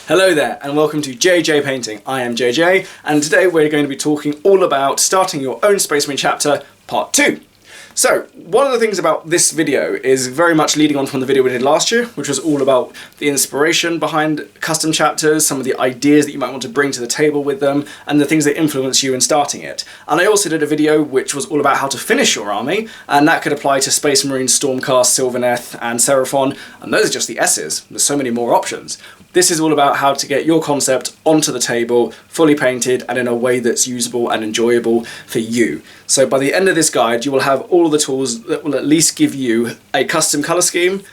Hello there and welcome to JJ Painting. I am JJ and today we're going to be talking all about starting your own Space Marine chapter part 2. So one of the things about this video is very much leading on from the video we did last year, which was all about the inspiration behind custom chapters, some of the ideas that you might want to bring to the table with them, and the things that influence you in starting it. And I also did a video which was all about how to finish your army, and that could apply to Space Marine, Stormcast, Sylvaneth, and Seraphon, and those are just the S's. There's so many more options. This is all about how to get your concept onto the table, fully painted, and in a way that's usable and enjoyable for you. So by the end of this guide, you will have all of the tools that will at least give you a custom colour scheme,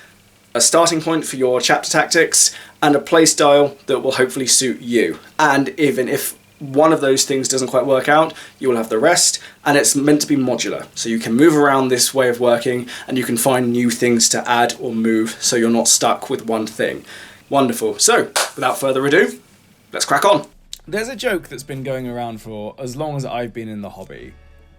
a starting point for your chapter tactics, and a playstyle that will hopefully suit you. And even if one of those things doesn't quite work out, you will have the rest, and it's meant to be modular. So you can move around this way of working, and you can find new things to add or move, so you're not stuck with one thing. Wonderful. So, without further ado, let's crack on. There's a joke that's been going around for as long as I've been in the hobby.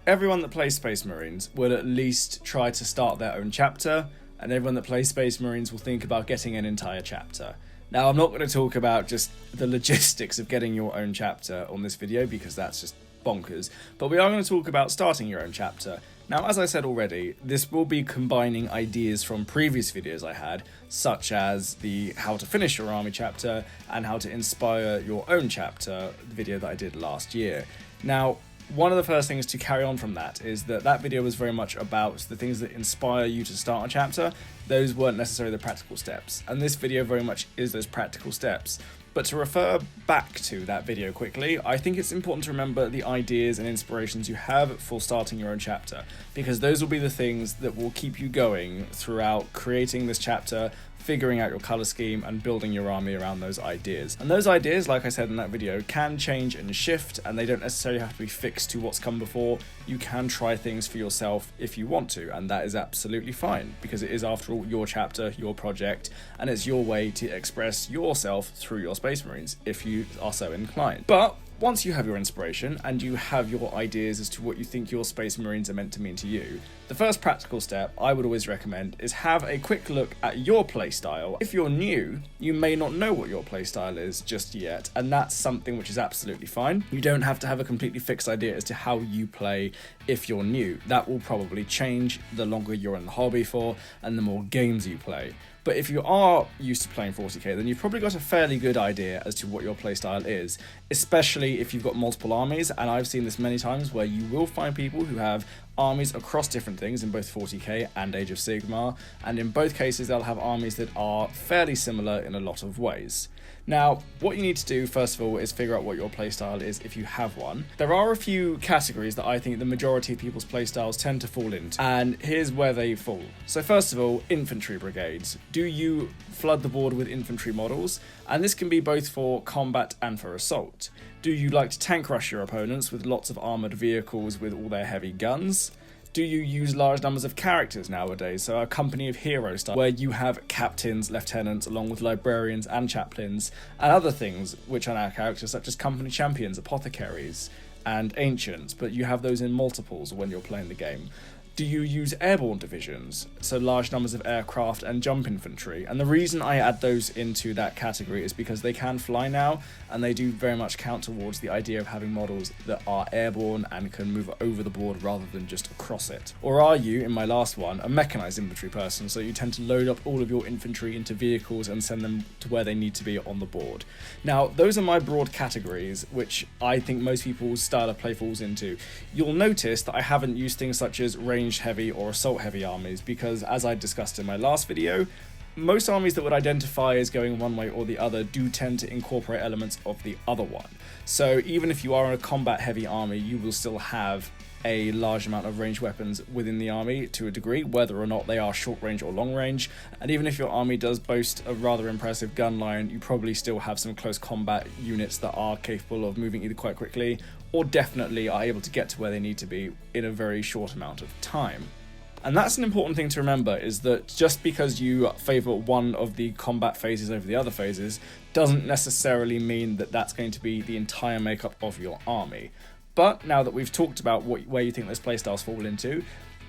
Everyone that plays Space Marines will at least try to start their own chapter, and everyone that plays Space Marines will think about getting an entire chapter. Now, I'm not going to talk about just the logistics of getting your own chapter on this video, because that's just bonkers, but we are going to talk about starting your own chapter. Now, as I said already, this will be combining ideas from previous videos I had, such as the how to finish your army chapter and how to inspire your own chapter video that I did last year. Now, one of the first things to carry on from that is that video was very much about the things that inspire you to start a chapter. Those weren't necessarily the practical steps, and this video very much is those practical steps. But to refer back to that video quickly, I think it's important to remember the ideas and inspirations you have for starting your own chapter, because those will be the things that will keep you going throughout creating this chapter, figuring out your colour scheme, and building your army around those ideas. And those ideas, like I said in that video, can change and shift, and they don't necessarily have to be fixed to what's come before. You can try things for yourself if you want to, and that is absolutely fine, because it is, after all, your chapter, your project, and it's your way to express yourself through your Space Marines, if you are so inclined. But once you have your inspiration and you have your ideas as to what you think your Space Marines are meant to mean to you, the first practical step I would always recommend is have a quick look at your playstyle. If you're new, you may not know what your playstyle is just yet, and that's something which is absolutely fine. You don't have to have a completely fixed idea as to how you play if you're new. That will probably change the longer you're in the hobby for and the more games you play. But if you are used to playing 40k, then you've probably got a fairly good idea as to what your playstyle is, especially if you've got multiple armies, and I've seen this many times where you will find people who have armies across different things in both 40k and Age of Sigmar, and in both cases they'll have armies that are fairly similar in a lot of ways. Now, what you need to do first of all is figure out what your playstyle is if you have one. There are a few categories that I think the majority of people's playstyles tend to fall into, and here's where they fall. So first of all, infantry brigades. Do you flood the board with infantry models? And this can be both for combat and for assault. Do you like to tank rush your opponents with lots of armoured vehicles with all their heavy guns? Do you use large numbers of characters nowadays, so a company of heroes style, where you have captains, lieutenants, along with librarians and chaplains, and other things which are now characters such as company champions, apothecaries, and ancients, but you have those in multiples when you're playing the game? Do you use airborne divisions, so large numbers of aircraft and jump infantry? And the reason I add those into that category is because they can fly now, and they do very much count towards the idea of having models that are airborne and can move over the board rather than just across it. Or are you, in my last one, a mechanized infantry person, so you tend to load up all of your infantry into vehicles and send them to where they need to be on the board? Now, those are my broad categories, which I think most people's style of play falls into. You'll notice that I haven't used things such as ranged heavy or assault heavy armies, because as I discussed in my last video, most armies that would identify as going one way or the other do tend to incorporate elements of the other one. So even if you are in a combat heavy army, you will still have a large amount of ranged weapons within the army to a degree, whether or not they are short range or long range. And even if your army does boast a rather impressive gun line, you probably still have some close combat units that are capable of moving either quite quickly or definitely are able to get to where they need to be in a very short amount of time. And that's an important thing to remember, is that just because you favour one of the combat phases over the other phases doesn't necessarily mean that that's going to be the entire makeup of your army. But now that we've talked about where you think those playstyles fall into,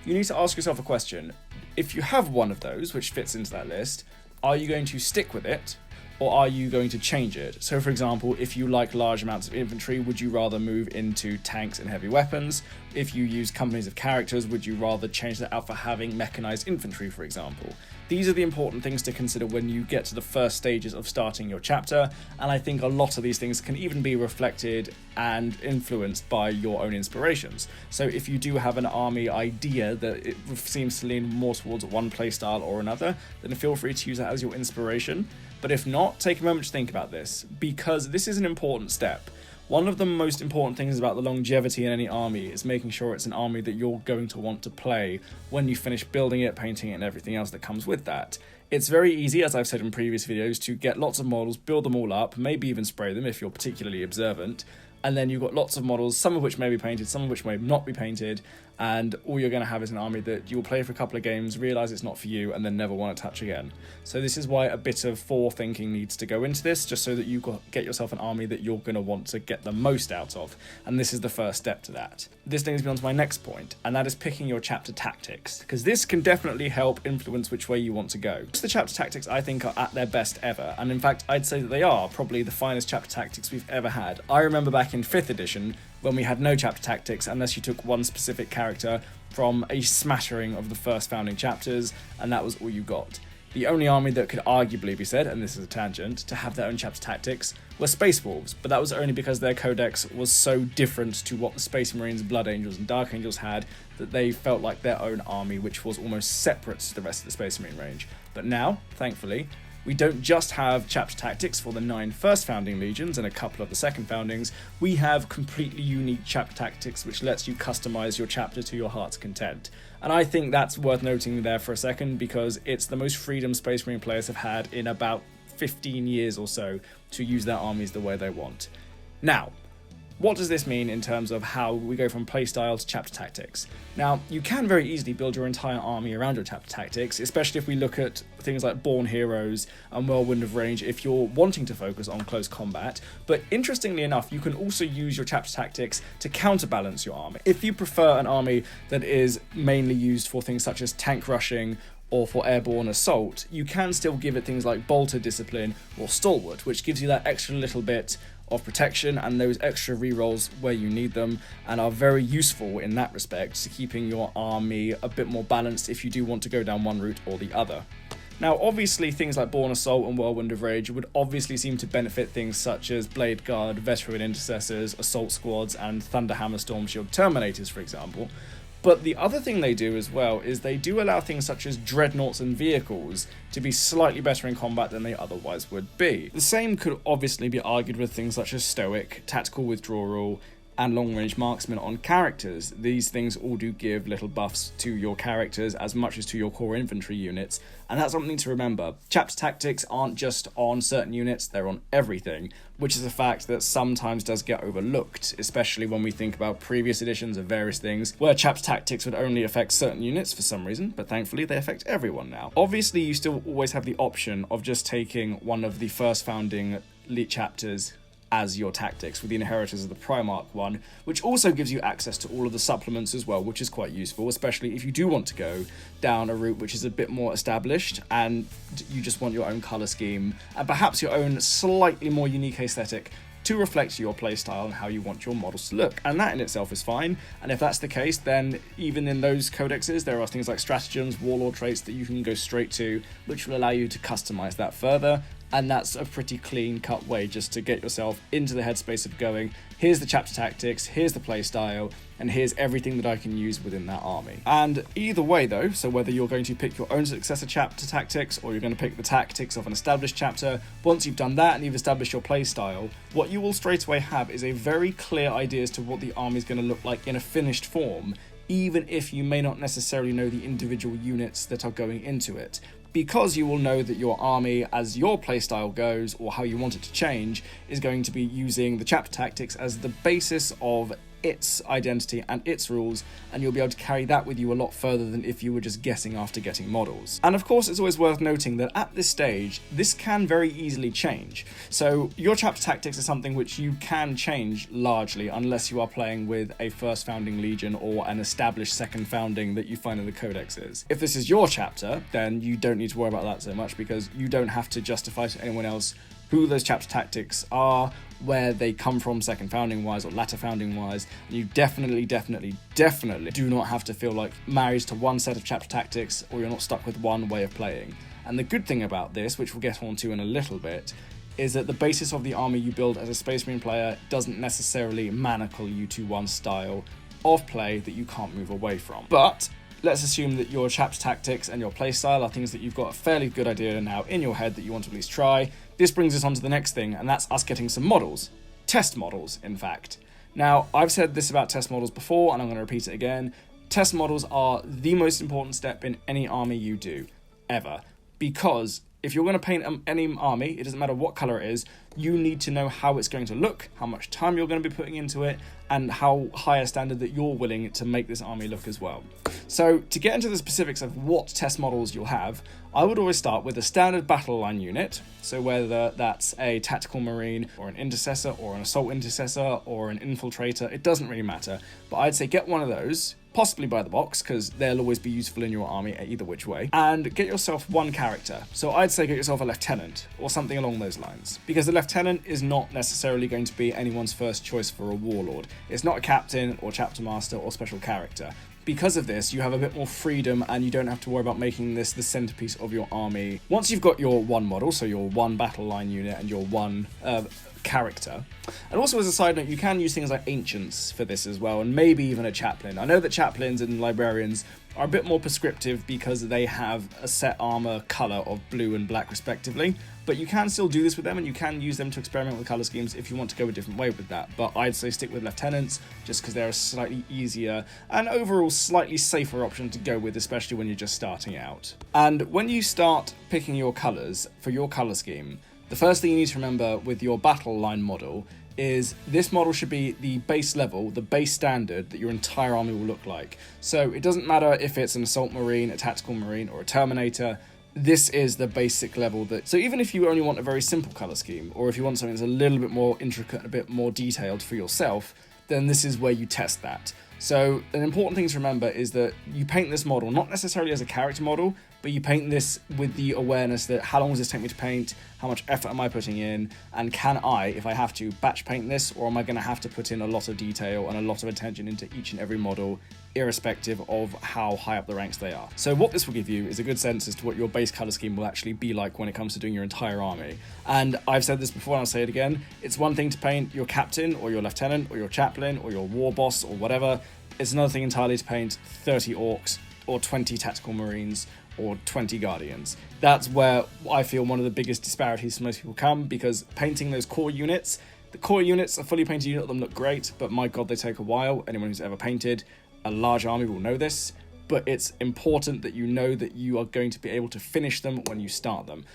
you need to ask yourself a question. If you have one of those which fits into that list, are you going to stick with it, or are you going to change it? So for example, if you like large amounts of infantry, would you rather move into tanks and heavy weapons? If you use companies of characters, would you rather change that out for having mechanized infantry, for example? These are the important things to consider when you get to the first stages of starting your chapter, and I think a lot of these things can even be reflected and influenced by your own inspirations. So if you do have an army idea that it seems to lean more towards one playstyle or another, then feel free to use that as your inspiration. But if not, take a moment to think about this, because this is an important step. One of the most important things about the longevity in any army is making sure it's an army that you're going to want to play when you finish building it, painting it, and everything else that comes with that. It's very easy, as I've said in previous videos, to get lots of models, build them all up, maybe even spray them if you're particularly observant, and then you've got lots of models, some of which may be painted, some of which may not be painted, and all you're going to have is an army that you'll play for a couple of games, realise it's not for you, and then never want to touch again. So this is why a bit of forethinking needs to go into this, just so that you get yourself an army that you're going to want to get the most out of, and this is the first step to that. This leads me on to my next point, and that is picking your chapter tactics, because this can definitely help influence which way you want to go. The chapter tactics, I think, are at their best ever, and in fact I'd say that they are probably the finest chapter tactics we've ever had. I remember back in 5th edition when we had no chapter tactics unless you took one specific character from a smattering of the first founding chapters, and that was all you got. The only army that could arguably be said, and this is a tangent, to have their own chapter tactics were Space Wolves, but that was only because their codex was so different to what the Space Marines, Blood Angels and Dark Angels had that they felt like their own army, which was almost separate to the rest of the Space Marine range. But now, thankfully, we don't just have chapter tactics for the 9 first founding legions and a couple of the second foundings, we have completely unique chapter tactics which lets you customize your chapter to your heart's content. And I think that's worth noting there for a second, because it's the most freedom Space Marine players have had in about 15 years or so to use their armies the way they want. Now, what does this mean in terms of how we go from playstyle to chapter tactics? Now, you can very easily build your entire army around your chapter tactics, especially if we look at things like Born Heroes and Whirlwind of Range if you're wanting to focus on close combat. But interestingly enough, you can also use your chapter tactics to counterbalance your army. If you prefer an army that is mainly used for things such as tank rushing or for airborne assault, you can still give it things like Bolter Discipline or Stalwart, which gives you that extra little bit of protection and those extra rerolls where you need them, and are very useful in that respect to keeping your army a bit more balanced if you do want to go down one route or the other. Now, obviously, things like Born Assault and Whirlwind of Rage would obviously seem to benefit things such as Blade Guard, Veteran Intercessors, Assault Squads, and Thunderhammer Storm Shield Terminators, for example. But the other thing they do as well is they do allow things such as dreadnoughts and vehicles to be slightly better in combat than they otherwise would be. The same could obviously be argued with things such as Stoic, Tactical Withdrawal, and long-range marksman on characters. These things all do give little buffs to your characters as much as to your core infantry units, and that's something to remember. Chapter tactics aren't just on certain units, they're on everything, which is a fact that sometimes does get overlooked, especially when we think about previous editions of various things, where chapter tactics would only affect certain units for some reason, but thankfully they affect everyone now. Obviously, you still always have the option of just taking one of the first founding elite chapters as your tactics with the Inheritors of the Primarch one, which also gives you access to all of the supplements as well, which is quite useful, especially if you do want to go down a route which is a bit more established and you just want your own colour scheme and perhaps your own slightly more unique aesthetic to reflect your playstyle and how you want your models to look. And that in itself is fine, and if that's the case, then even in those codexes there are things like stratagems, warlord traits that you can go straight to, which will allow you to customize that further. And that's a pretty clean-cut way just to get yourself into the headspace of going, here's the chapter tactics, here's the playstyle, and here's everything that I can use within that army. And either way though, so whether you're going to pick your own successor chapter tactics or you're going to pick the tactics of an established chapter, once you've done that and you've established your playstyle, what you will straight away have is a very clear idea as to what the army is going to look like in a finished form, even if you may not necessarily know the individual units that are going into it. Because you will know that your army, as your playstyle goes, or how you want it to change, is going to be using the chapter tactics as the basis of its identity and its rules, and you'll be able to carry that with you a lot further than if you were just guessing after getting models. And of course, it's always worth noting that at this stage, this can very easily change. So your chapter tactics is something which you can change largely, unless you are playing with a first founding legion or an established second founding that you find in the codexes. If this is your chapter, then you don't need to worry about that so much, because you don't have to justify to anyone else who those chapter tactics are, where they come from second founding wise or latter founding wise. And you definitely do not have to feel like married to one set of chapter tactics, or you're not stuck with one way of playing. And the good thing about this, which we'll get onto in a little bit, is that the basis of the army you build as a Space Marine player doesn't necessarily manacle you to one style of play that you can't move away from. But let's assume that your chapter tactics and your playstyle are things that you've got a fairly good idea now in your head that you want to at least try. This brings us on to the next thing, and that's us getting some models. Test models, in fact. Now, I've said this about test models before, and I'm going to repeat it again. Test models are the most important step in any army you do, ever. Because if you're going to paint any army, it doesn't matter what colour it is, you need to know how it's going to look, how much time you're going to be putting into it, and how high a standard that you're willing to make this army look as well. So to get into the specifics of what test models you'll have, I would always start with a standard battle line unit. So whether that's a tactical marine or an intercessor or an assault intercessor or an infiltrator, it doesn't really matter. But I'd say get one of those, possibly by the box, because they'll always be useful in your army either which way, and get yourself one character. So I'd say get yourself a lieutenant or something along those lines, because the lieutenant is not necessarily going to be anyone's first choice for a warlord. It's not a captain or chapter master or special character. Because of this, you have a bit more freedom and you don't have to worry about making this the centerpiece of your army. Once you've got your one model, so your one battle line unit and your one character. And also, as a side note, you can use things like ancients for this as well, and maybe even a chaplain. I know that chaplains and librarians are a bit more prescriptive because they have a set armor color of blue and black respectively, but you can still do this with them, and you can use them to experiment with color schemes if you want to go a different way with that. But I'd say stick with lieutenants, just because they're a slightly easier and overall slightly safer option to go with, especially when you're just starting out. And when you start picking your colors for your color scheme, the first thing you need to remember with your battle line model is this model should be the base level, the base standard that your entire army will look like. So it doesn't matter if it's an assault marine, a tactical marine, or a terminator. This is the basic level that... So even if you only want a very simple color scheme, or if you want something that's a little bit more intricate, a bit more detailed for yourself, then this is where you test that. So an important thing to remember is that you paint this model not necessarily as a character model, but you paint this with the awareness that how long does this take me to paint, how much effort am I putting in, and can I, if I have to, batch paint this, or am I going to have to put in a lot of detail and a lot of attention into each and every model, irrespective of how high up the ranks they are. So what this will give you is a good sense as to what your base colour scheme will actually be like when it comes to doing your entire army. And I've said this before and I'll say it again, it's one thing to paint your captain or your lieutenant or your chaplain or your war boss or whatever. It's another thing entirely to paint 30 orcs or 20 tactical marines or 20 guardians. That's where I feel one of the biggest disparities for most people come, because painting those core units, the core units, a fully painted unit of them look great, but my god, they take a while. Anyone who's ever painted a large army will know this, but it's important that you know that you are going to be able to finish them when you start them.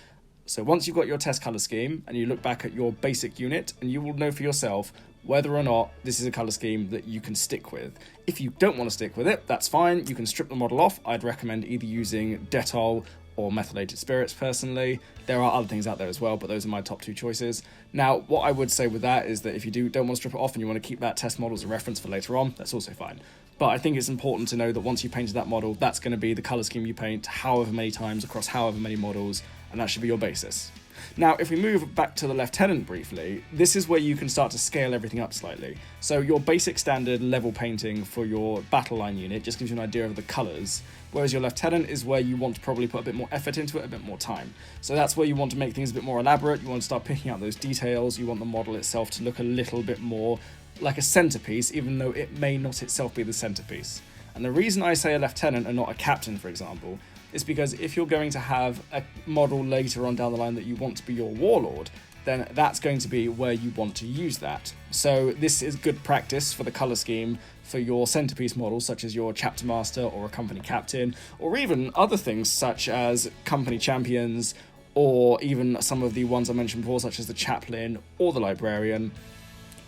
So once you've got your test colour scheme and you look back at your basic unit, and you will know for yourself whether or not this is a colour scheme that you can stick with. If you don't want to stick with it, that's fine. You can strip the model off. I'd recommend either using Dettol or methylated spirits personally. There are other things out there as well, but those are my top two choices. Now, what I would say with that is that if you don't want to strip it off and you want to keep that test model as a reference for later on, that's also fine. But I think it's important to know that once you painted that model, that's going to be the colour scheme you paint however many times across however many models, and that should be your basis. Now, if we move back to the lieutenant briefly, this is where you can start to scale everything up slightly. So your basic standard level painting for your battle line unit just gives you an idea of the colours, whereas your lieutenant is where you want to probably put a bit more effort into it, a bit more time. So that's where you want to make things a bit more elaborate, you want to start picking out those details, you want the model itself to look a little bit more like a centerpiece, even though it may not itself be the centerpiece. And the reason I say a lieutenant and not a captain, for example, is because if you're going to have a model later on down the line that you want to be your warlord, then that's going to be where you want to use that. So this is good practice for the colour scheme for your centerpiece models, such as your chapter master or a company captain, or even other things such as company champions, or even some of the ones I mentioned before, such as the chaplain or the librarian.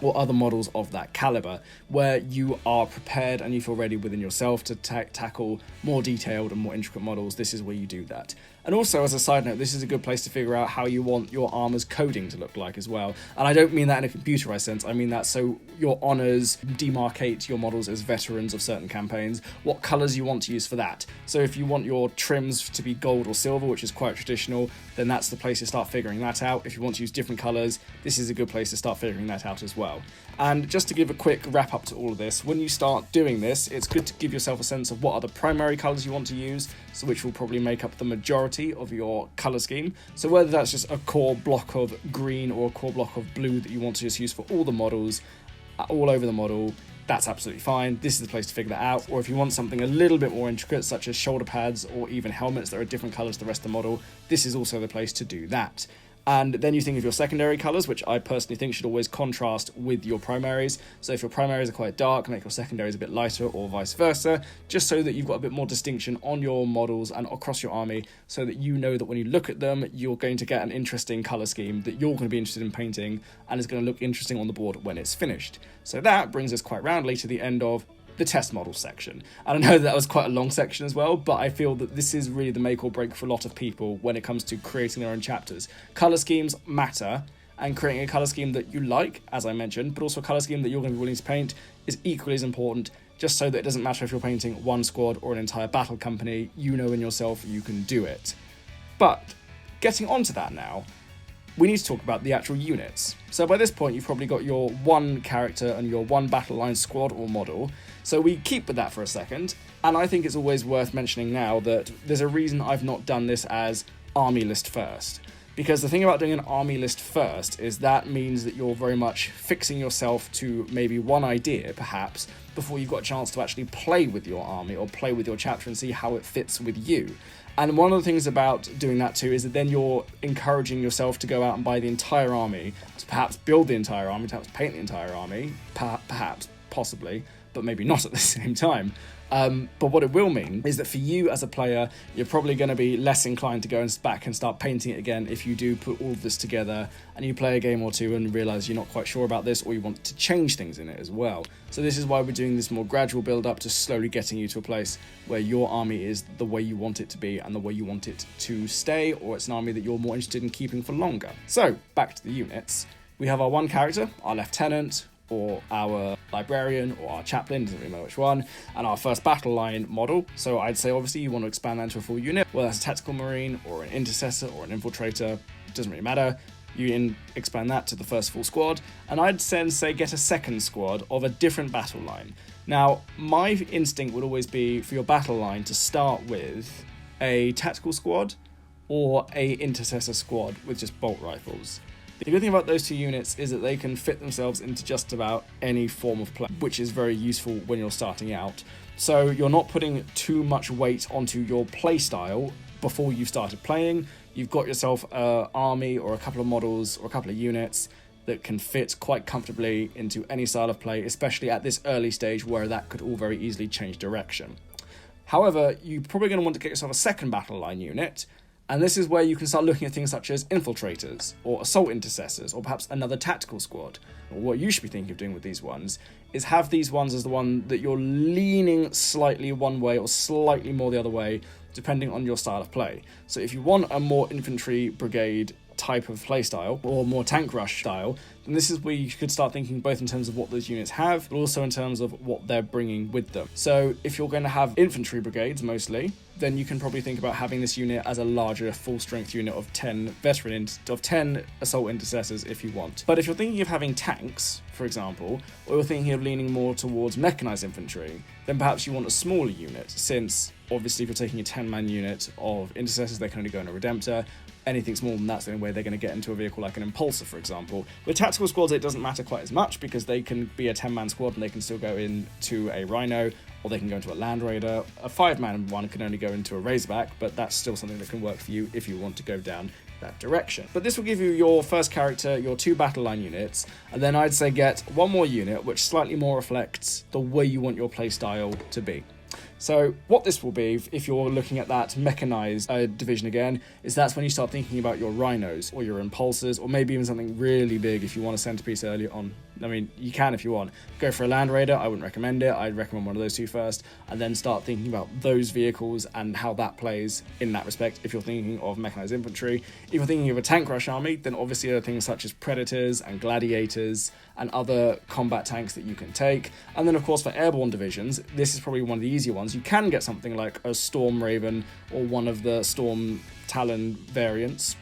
or other models of that caliber, where you are prepared and you feel ready within yourself to tackle more detailed and more intricate models. This is where you do that. And also, as a side note, this is a good place to figure out how you want your armor's coding to look like as well. And I don't mean that in a computerized sense, I mean that so your honors demarcate your models as veterans of certain campaigns, what colors you want to use for that. So if you want your trims to be gold or silver, which is quite traditional, then that's the place to start figuring that out. If you want to use different colors, this is a good place to start figuring that out as well. And just to give a quick wrap up to all of this, when you start doing this, it's good to give yourself a sense of what are the primary colors you want to use, so which will probably make up the majority of your color scheme. So whether that's just a core block of green or a core block of blue that you want to just use for all the models, all over the model, that's absolutely fine. This is the place to figure that out. Or if you want something a little bit more intricate, such as shoulder pads or even helmets that are different colors to the rest of the model, this is also the place to do that. And then you think of your secondary colors, which I personally think should always contrast with your primaries. So if your primaries are quite dark, make your secondaries a bit lighter, or vice versa, just so that you've got a bit more distinction on your models and across your army, so that you know that when you look at them, you're going to get an interesting color scheme that you're going to be interested in painting, and is going to look interesting on the board when it's finished. So that brings us quite roundly to the end of the test model section. And I know that was quite a long section as well, but I feel that this is really the make or break for a lot of people when it comes to creating their own chapters. Color schemes matter, and creating a color scheme that you like, as I mentioned, but also a color scheme that you're going to be willing to paint is equally as important, just so that it doesn't matter if you're painting one squad or an entire battle company, you know in yourself you can do it. But getting onto that now, we need to talk about the actual units. So by this point, you've probably got your one character and your one battle line squad or model. So we keep with that for a second. And I think it's always worth mentioning now that there's a reason I've not done this as army list first. Because the thing about doing an army list first is that means that you're very much fixing yourself to maybe one idea, perhaps, before you've got a chance to actually play with your army or play with your chapter and see how it fits with you. And one of the things about doing that too is that then you're encouraging yourself to go out and buy the entire army, to perhaps build the entire army, to perhaps paint the entire army, perhaps, possibly, but maybe not at the same time. But what it will mean is that for you as a player, you're probably going to be less inclined to go back and start painting it again if you do put all of this together and you play a game or two and realise you're not quite sure about this, or you want to change things in it as well. So this is why we're doing this more gradual build up to slowly getting you to a place where your army is the way you want it to be and the way you want it to stay, or it's an army that you're more interested in keeping for longer. So back to the units. We have our one character, our lieutenant, or our librarian, or our chaplain, doesn't really matter which one, and our first battle line model. So I'd say obviously you want to expand that into a full unit, whether that's a tactical marine, or an intercessor, or an infiltrator, it doesn't really matter. You expand that to the first full squad, and I'd then say get a second squad of a different battle line. Now, my instinct would always be for your battle line to start with a tactical squad or a intercessor squad with just bolt rifles. The good thing about those two units is that they can fit themselves into just about any form of play, which is very useful when you're starting out. So you're not putting too much weight onto your play style before you've started playing. You've got yourself an army or a couple of models or a couple of units that can fit quite comfortably into any style of play, especially at this early stage where that could all very easily change direction. However, you're probably going to want to get yourself a second battle line unit, and this is where you can start looking at things such as infiltrators, or assault intercessors, or perhaps another tactical squad. Or what you should be thinking of doing with these ones is have these ones as the one that you're leaning slightly one way or slightly more the other way, depending on your style of play. So if you want a more infantry brigade type of playstyle, or more tank rush style, then this is where you could start thinking both in terms of what those units have, but also in terms of what they're bringing with them. So if you're going to have infantry brigades mostly, then you can probably think about having this unit as a larger full strength unit of 10 10 assault intercessors if you want. But if you're thinking of having tanks, for example, or you're thinking of leaning more towards mechanized infantry, then perhaps you want a smaller unit, since obviously if you're taking a 10-man unit of intercessors, they can only go in a Redemptor. Anything smaller than that's the only way they're going to get into a vehicle like an Impulsor, for example. With tactical squads, it doesn't matter quite as much because they can be a 10-man squad and they can still go into a Rhino, or they can go into a Land Raider. A 5-man one can only go into a Razorback, but that's still something that can work for you if you want to go down that direction. But this will give you your first character, your 2 battle line units, and then I'd say get one more unit which slightly more reflects the way you want your playstyle to be. So what this will be, if you're looking at that mechanized division again, is that's when you start thinking about your rhinos or your impulsors, or maybe even something really big if you want a centerpiece early on. I mean, you can if you want. Go for a Land Raider, I wouldn't recommend it. I'd recommend one of those two first, and then start thinking about those vehicles and how that plays in that respect if you're thinking of mechanized infantry. If you're thinking of a tank rush army, then obviously there are things such as Predators and Gladiators and other combat tanks that you can take. And then of course for airborne divisions, this is probably one of the easier ones. You can get something like a Storm Raven or one of the Storm Talon variants,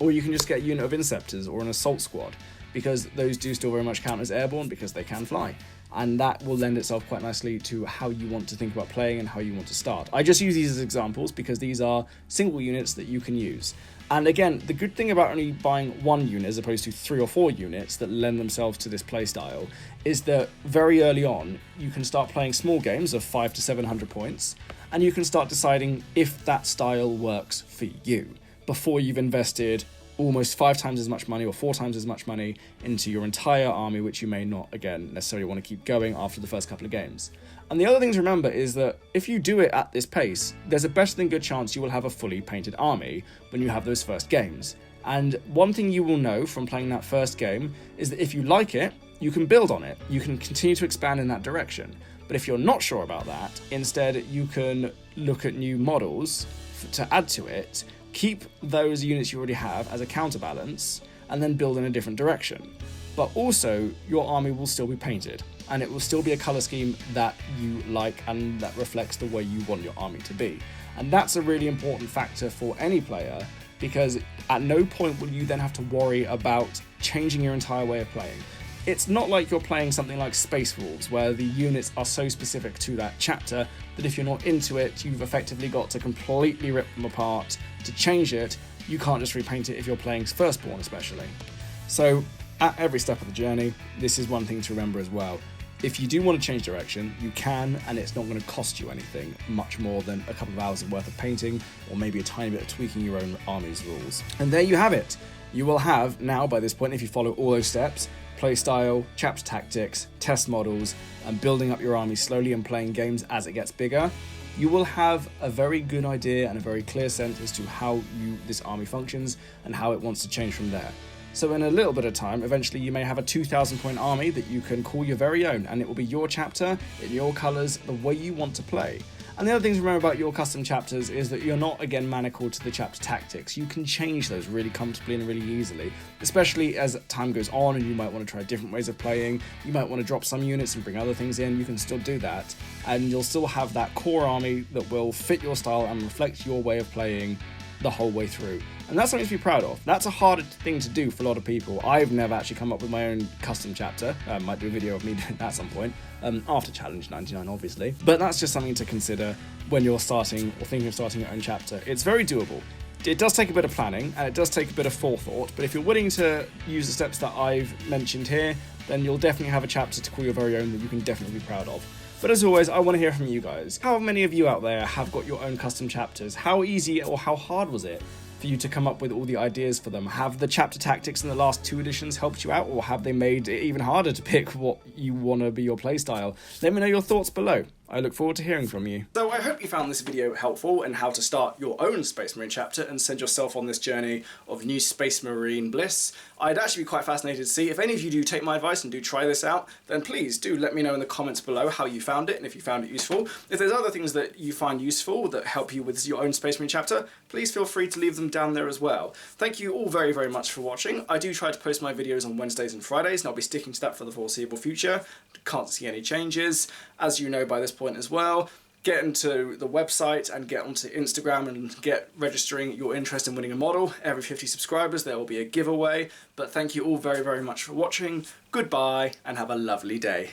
or you can just get a unit of Inceptors or an Assault Squad, because those do still very much count as airborne because they can fly. And that will lend itself quite nicely to how you want to think about playing and how you want to start. I just use these as examples because these are single units that you can use. And again, the good thing about only buying one unit as opposed to 3 or 4 units that lend themselves to this playstyle is that very early on, you can start playing small games of 500 to 700 points, and you can start deciding if that style works for you before you've invested almost 5 times as much money or 4 times as much money into your entire army, which you may not, again, necessarily want to keep going after the first couple of games. And the other thing to remember is that if you do it at this pace, there's a better than good chance you will have a fully painted army when you have those first games. And one thing you will know from playing that first game is that if you like it, you can build on it. You can continue to expand in that direction. But if you're not sure about that, instead you can look at new models to add to it, keep those units you already have as a counterbalance, and then build in a different direction. But also, your army will still be painted, and it will still be a colour scheme that you like and that reflects the way you want your army to be. And that's a really important factor for any player, because at no point will you then have to worry about changing your entire way of playing. It's not like you're playing something like Space Wolves, where the units are so specific to that chapter that if you're not into it, you've effectively got to completely rip them apart. To change it, you can't just repaint it if you're playing Firstborn especially. So at every step of the journey, this is one thing to remember as well. If you do want to change direction, you can, and it's not going to cost you anything much more than a couple of hours worth of painting, or maybe a tiny bit of tweaking your own army's rules. And there you have it. You will have, now by this point, if you follow all those steps, playstyle, chapter tactics, test models, and building up your army slowly and playing games as it gets bigger, you will have a very good idea and a very clear sense as to how this army functions and how it wants to change from there. So in a little bit of time, eventually you may have a 2,000 point army that you can call your very own, and it will be your chapter, in your colours, the way you want to play. And the other thing to remember about your custom chapters is that you're not, again, manacled to the chapter tactics. You can change those really comfortably and really easily, especially as time goes on and you might want to try different ways of playing. You might want to drop some units and bring other things in. You can still do that, and you'll still have that core army that will fit your style and reflect your way of playing the whole way through. And that's something to be proud of. That's a harder thing to do for a lot of people. I've never actually come up with my own custom chapter. Might do a video of me doing that at some point, after Challenge 99 obviously. But that's just something to consider when you're starting or thinking of starting your own chapter. It's very doable. It does take a bit of planning and it does take a bit of forethought, but if you're willing to use the steps that I've mentioned here, then you'll definitely have a chapter to call your very own that you can definitely be proud of. But as always, I want to hear from you guys. How many of you out there have got your own custom chapters? How easy or how hard was it for you to come up with all the ideas for them? Have the chapter tactics in the last 2 editions helped you out, or have they made it even harder to pick what you want to be your playstyle? Let me know your thoughts below. I look forward to hearing from you. So I hope you found this video helpful in how to start your own Space Marine chapter and send yourself on this journey of new Space Marine bliss. I'd actually be quite fascinated to see if any of you do take my advice and do try this out, then please do let me know in the comments below how you found it and if you found it useful. If there's other things that you find useful that help you with your own Space Marine chapter, please feel free to leave them down there as well. Thank you all very, very much for watching. I do try to post my videos on Wednesdays and Fridays, and I'll be sticking to that for the foreseeable future. Can't see any changes, as you know by this point as well. Get into the website and get onto Instagram and get registering your interest in winning a model. Every 50 subscribers there will be a giveaway. But thank you all very, very much for watching. Goodbye and have a lovely day.